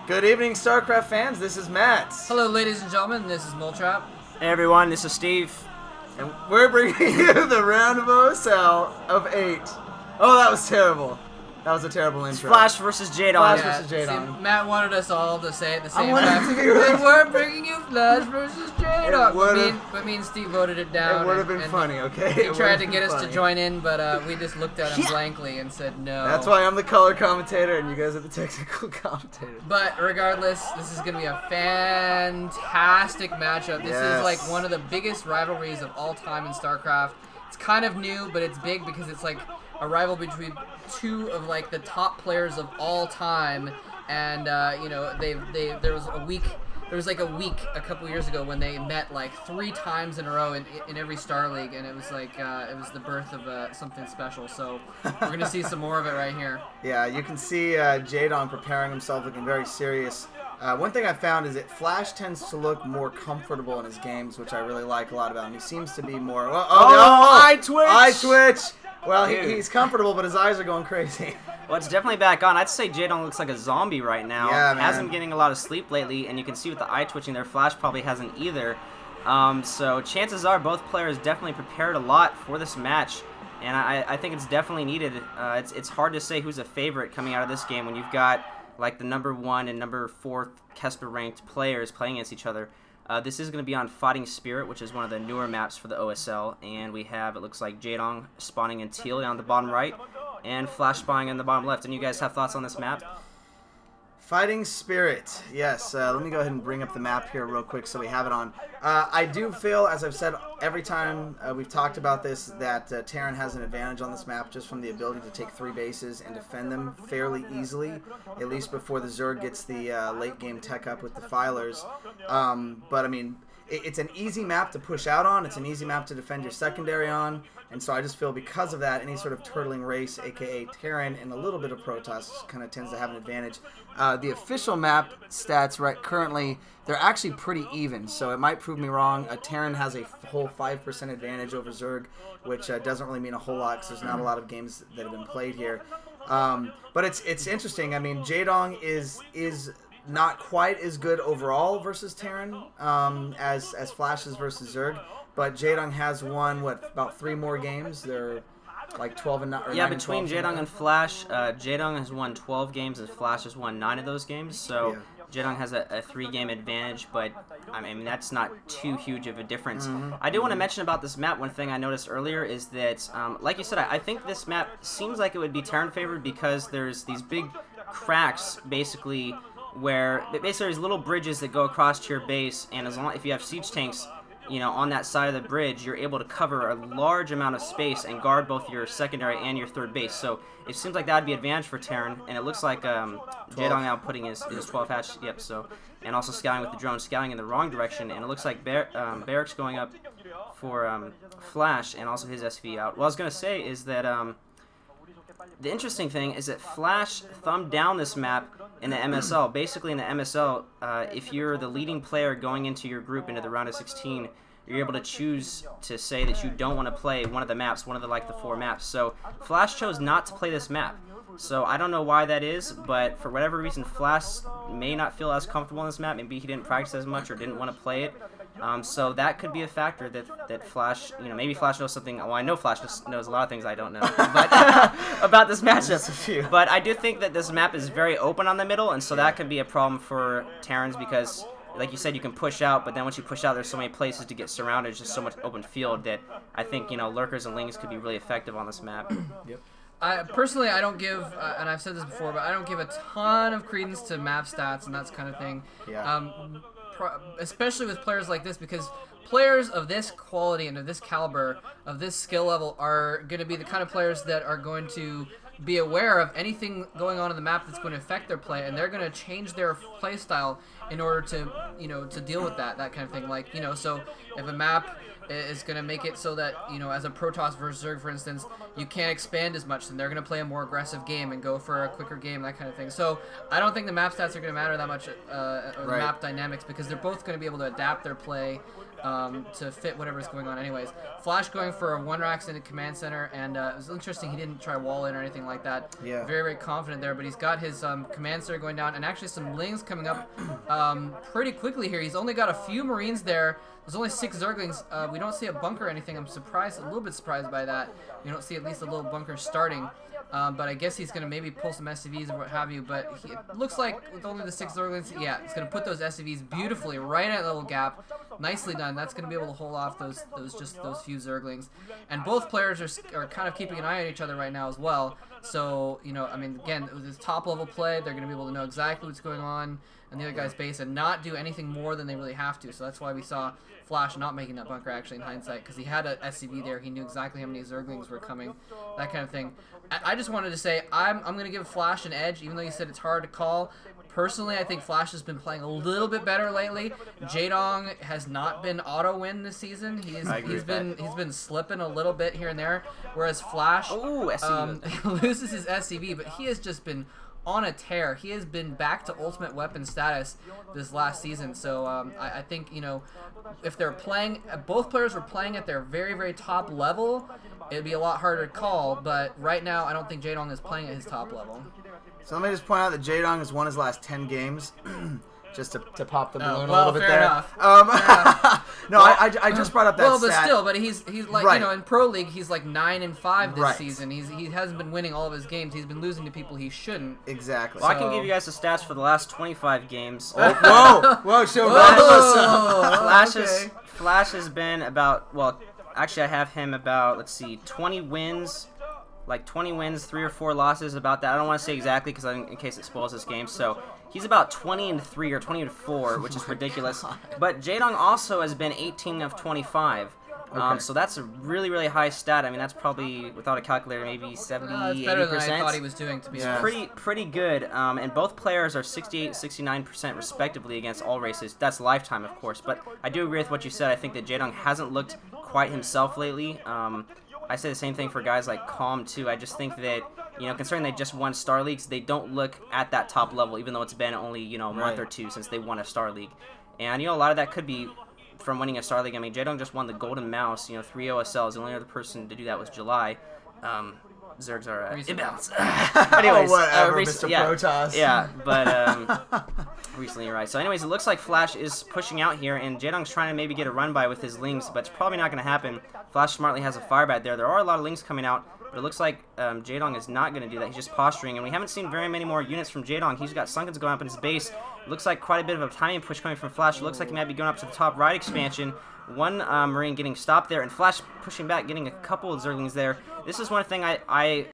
Good evening, StarCraft fans. This is Matt. Hello, ladies and gentlemen. This is Moletrap. Hey everyone, this is Steve. And we're bringing you the round of OSL of 8. Oh, that was terrible. That was a terrible intro. It's Flash versus Jaedong. Flash versus Jaedong. See, Matt wanted us all to say it at the same wanted time. it to be right. And we're bringing you Flash versus Jaedong. It Me and Steve voted it down. It would have been funny, okay? He tried to get us to join in, but we just looked at him blankly and said no. That's why I'm the color commentator and you guys are the technical commentators. But regardless, this is going to be a fantastic matchup. This is like one of the biggest rivalries of all time in StarCraft. It's kind of new, but it's big because it's like a rival between two of like the top players of all time, and you know there was like a week a couple years ago when they met like 3 times in a row in every Star League, and it was like it was the birth of something special. So we're gonna see some more of it right here. Yeah, you can see Jaedong preparing himself, looking very serious. One thing I found is that Flash tends to look more comfortable in his games, which I really like a lot about him. He seems to be more... eye twitch! Eye twitch! Well, he's comfortable, but his eyes are going crazy. Well, it's definitely back on. I'd say Jaedong looks like a zombie right now. Yeah, man. Hasn't been getting a lot of sleep lately, and you can see with the eye twitching there, Flash probably hasn't either. So chances are both players definitely prepared a lot for this match, and I think it's definitely needed. It's hard to say who's a favorite coming out of this game when you've got like the number 1 and number 4 Kesper ranked players playing against each other. This is going to be on Fighting Spirit, which is one of the newer maps for the OSL, and we have, it looks like, Jaedong spawning in teal down the bottom right, and Flash spawning in the bottom left. And you guys have thoughts on this map? Fighting Spirit, yes. Let me go ahead and bring up the map here real quick so we have it on. I do feel, as I've said every time we've talked about this, that Terran has an advantage on this map just from the ability to take 3 bases and defend them fairly easily, at least before the Zerg gets the late game tech up with the Filers. But I mean, it's an easy map to push out on, it's an easy map to defend your secondary on, and so I just feel because of that, any sort of turtling race, aka Terran, and a little bit of Protoss kind of tends to have an advantage. The official map stats right currently, they're actually pretty even, so it might prove me wrong. Terran has a whole 5% advantage over Zerg, which doesn't really mean a whole lot because there's not a lot of games that have been played here. But it's interesting. I mean, Jaedong is not quite as good overall versus Terran as Flash is versus Zerg, but Jaedong has won about 3 more games. They're like 12 and 9. Yeah, between Jaedong and Flash, Jaedong has won 12 games and Flash has won 9 of those games. So Jaedong has a 3-game advantage, but I mean that's not too huge of a difference. I do want to mention about this map. One thing I noticed earlier is that, like you said, I think this map seems like it would be Terran favored because there's these big cracks basically where there's little bridges that go across to your base, and as long if you have siege tanks, you know, on that side of the bridge, you're able to cover a large amount of space and guard both your secondary and your third base. So it seems like that would be advantage for Terran, and it looks like Jaedong now putting his 12 hatch, yep, so, and also scouting with the drone, scouting in the wrong direction, and it looks like Barracks going up for Flash, and also his SV out. What I was going to say is that the interesting thing is that Flash thumbed down this map in the MSL. Basically, in the MSL, if you're the leading player going into your group into the round of 16, you're able to choose to say that you don't want to play one of the maps, one of the 4 maps. So Flash chose not to play this map. So I don't know why that is, but for whatever reason, Flash may not feel as comfortable in this map. Maybe he didn't practice as much or didn't want to play it. So that could be a factor that Flash, you know, maybe Flash knows something. Well, I know Flash knows a lot of things I don't know but about this matchup. But I do think that this map is very open on the middle, and so that could be a problem for Terrans because, like you said, you can push out, but then once you push out, there's so many places to get surrounded, just so much open field that I think, you know, lurkers and lings could be really effective on this map. Yep. Personally, I don't give, and I've said this before, but I don't give a ton of credence to map stats and that kind of thing. Yeah. Especially with players like this, because players of this quality and of this caliber, of this skill level, are going to be the kind of players that are going to be aware of anything going on in the map that's going to affect their play, and they're going to change their play style in order to, you know, to deal with that kind of thing. Like, you know, so if a map is going to make it so that, you know, as a Protoss versus Zerg, for instance, you can't expand as much, then they're going to play a more aggressive game and go for a quicker game, that kind of thing. So I don't think the map stats are going to matter that much, or the map dynamics, because they're both going to be able to adapt their play to fit whatever's going on anyways. Flash going for a 1-racks into command center, and it was interesting he didn't try wall in or anything like that. Yeah. Very, very confident there, but he's got his command center going down, and actually some lings coming up pretty quickly here. He's only got a few Marines there. There's only 6 Zerglings. We don't see a bunker or anything. I'm surprised, a little bit surprised by that. You don't see at least a little bunker starting. But I guess he's going to maybe pull some SCVs or what have you. But it looks like with only the 6 Zerglings, yeah, he's going to put those SCVs beautifully right at the little gap. Nicely done. That's going to be able to hold off those few Zerglings. And both players are kind of keeping an eye on each other right now as well. So, you know, I mean, again, with this top-level play, they're going to be able to know exactly what's going on in the other guy's base and not do anything more than they really have to. So that's why we saw Flash not making that bunker, actually, in hindsight, because he had a SCV there. He knew exactly how many Zerglings were coming, that kind of thing. I just wanted to say I'm going to give Flash an edge, even though you said it's hard to call. Personally, I think Flash has been playing a little bit better lately. Jaedong has not been auto-win this season. He's been slipping a little bit here and there, whereas Flash loses his SCV, but he has just been on a tear. He has been back to ultimate weapon status this last season. So I think, you know, if they're playing, both players were playing at their very, very top level, it'd be a lot harder to call. But right now, I don't think Jaedong is playing at his top level. So let me just point out that Jaedong has won his last 10 games. Just to pop the balloon a well, little bit fair there. Enough. No, well, I just brought up that well, stat. But still, but he's like, right. You know, in Pro League, he's like 9-5 this right. season. He hasn't been winning all of his games. He's been losing to people he shouldn't. Exactly. Well, I can give you guys the stats for the last 25 games. Whoa, Flash has been about, well, actually I have him about, let's see, 20 wins. Like 20 wins, 3 or 4 losses, about that. I don't want to say exactly because in case it spoils this game. So he's about 20-3 or 20-4, which is ridiculous. God. But Jaedong also has been 18 of 25. Okay. So that's a really, really high stat. I mean, that's probably, without a calculator, maybe 70, 80%. It's better than I thought he was doing, to be honest. Pretty good. And both players are 68, 69% respectively against all races. That's lifetime, of course. But I do agree with what you said. I think that Jaedong hasn't looked quite himself lately. I say the same thing for guys like Calm, too. I just think that, you know, considering they just won Star Leagues, they don't look at that top level, even though it's been only, you know, a month or two since they won a Star League. And, you know, a lot of that could be from winning a Star League. I mean, Jaedong just won the Golden Mouse, you know, 3 OSLs. The only other person to do that was July. Zergs are imbalanced. Anyways, whatever, Mr. Protoss. Yeah, but recently, you're right. So anyways, it looks like Flash is pushing out here, and Jaedong's trying to maybe get a run by with his lings, but it's probably not going to happen. Flash smartly has a firebat there. There are a lot of lings coming out, but it looks like Jaedong is not going to do that. He's just posturing, and we haven't seen very many more units from Jaedong. He's got Sunkens going up in his base. It looks like quite a bit of a timing push coming from Flash. It looks like he might be going up to the top right expansion. One Marine getting stopped there, and Flash pushing back, getting a couple of Zerglings there. This is one thing I